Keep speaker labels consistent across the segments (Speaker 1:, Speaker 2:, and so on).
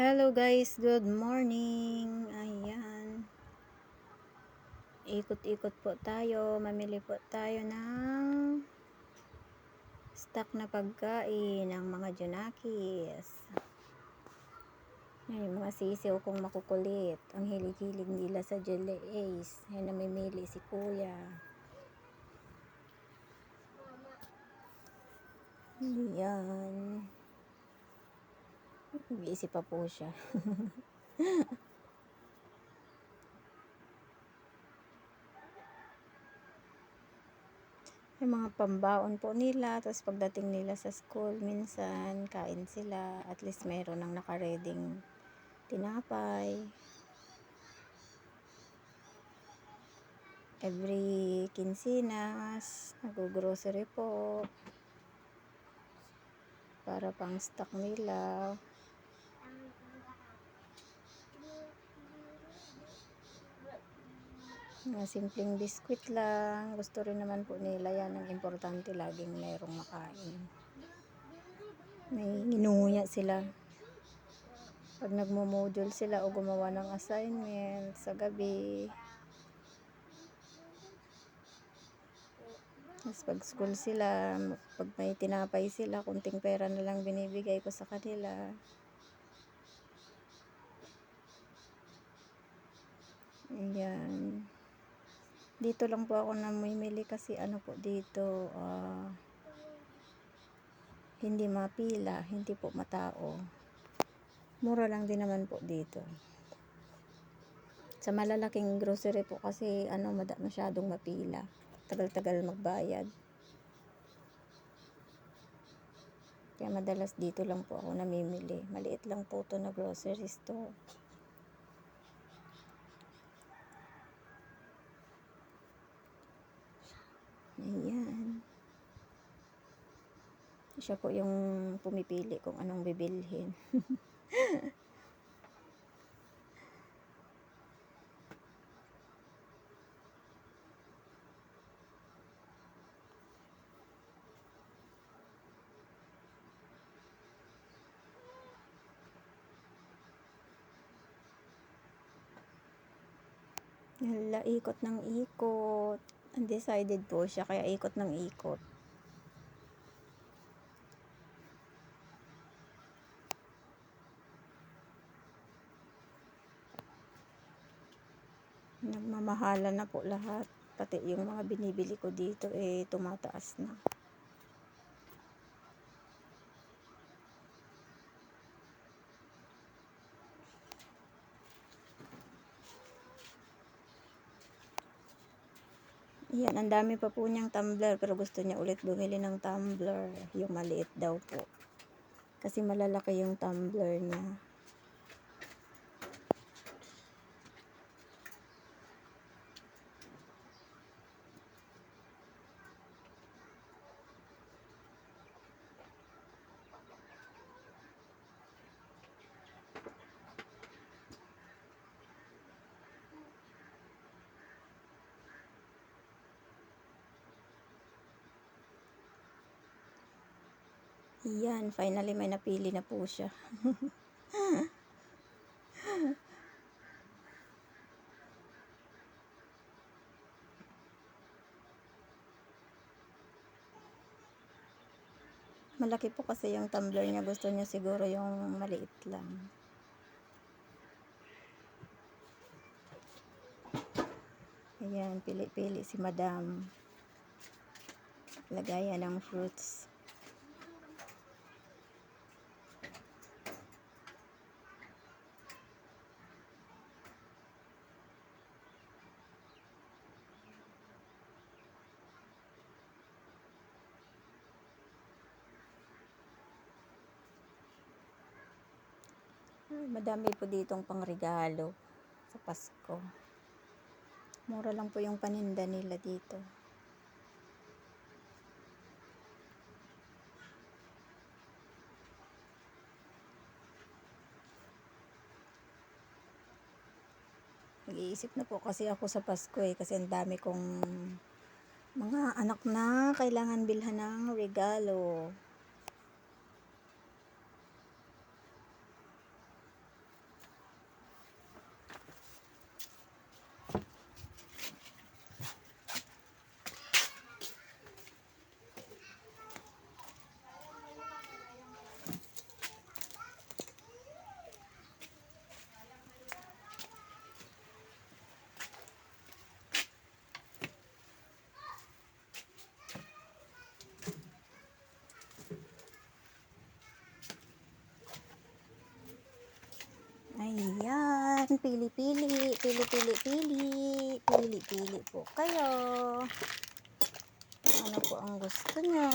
Speaker 1: Hello guys, good morning. Ayan. Ikot-ikot po tayo. Mamili po tayo ng stock na pagkain ng mga Junakis. Yan, yung mga sisiw kong makukulit. Ang hilig-hilig nila sa Jelly Ace. Yan, namimili si Kuya. Yan. Nag-iisip pa po siya. Yung mga pambaon po nila, tapos pagdating nila sa school, minsan kain sila, at least meron ng nakareding tinapay. Every quincenas, nag-grocery po para pang stock nila. Mga simpleng biskwit lang, gusto rin naman po nila yan. Ang importante laging merong makain. May nginunguya sila pag nagmo-module sila o gumawa ng assignment sa gabi. Tapos pag school sila, pag may tinapay sila, kunting pera na lang binibigay ko sa kanila. Ayan. Dito lang po ako namimili kasi ano po dito, hindi mapila, hindi po matao. Mura lang din naman po dito. Sa malalaking grocery po kasi masyadong mapila. Tagal-tagal magbayad. Kaya madalas dito lang po ako namimili. Maliit lang po ito na grocery store. Ayan. Siya po yung pumipili kung anong bibilhin. Hala, ikot ng ikot. Undecided po siya, kaya ikot ng ikot. Nagmamahala na po lahat. Pati yung mga binibili ko dito tumataas na. Yan, ang dami pa po niyang tumbler pero gusto niya ulit bumili ng tumbler. Yung maliit daw po. Kasi malalaki yung tumbler niya. Yan, finally may napili na po siya. Malaki po kasi yung tumbler niya. Gusto niya siguro yung maliit lang. Ayan, pili-pili si Madam. Lagayan ng fruits. Madami po ditong pangregalo sa Pasko. Mura lang po yung paninda nila dito. Nag-iisip na po kasi ako sa Pasko kasi ang dami kong mga anak na kailangan bilhan ng regalo. pili-pili, pili-pili-pili, pili-pili po kayo. Ano po ang gusto nyo?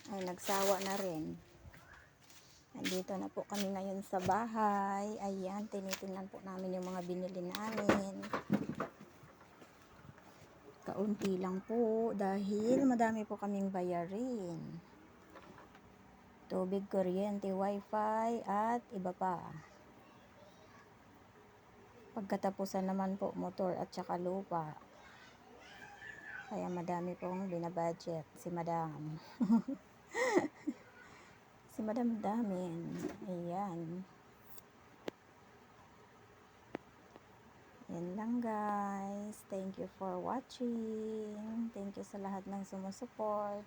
Speaker 1: Ay, nagsawa na rin. Nandito na po kami ngayon sa bahay. Ayan, tinitingnan po namin yung mga binili namin. Kaunti lang po dahil madami po kaming bayarin. Tubig, kuryente, wifi at iba pa. Pagkatapusan naman po motor at saka lupa. Kaya madami pong binabudget si Madam. Si Madam Damin. Ayan. Yan lang guys. Thank you for watching. Thank you sa lahat ng sumusupport.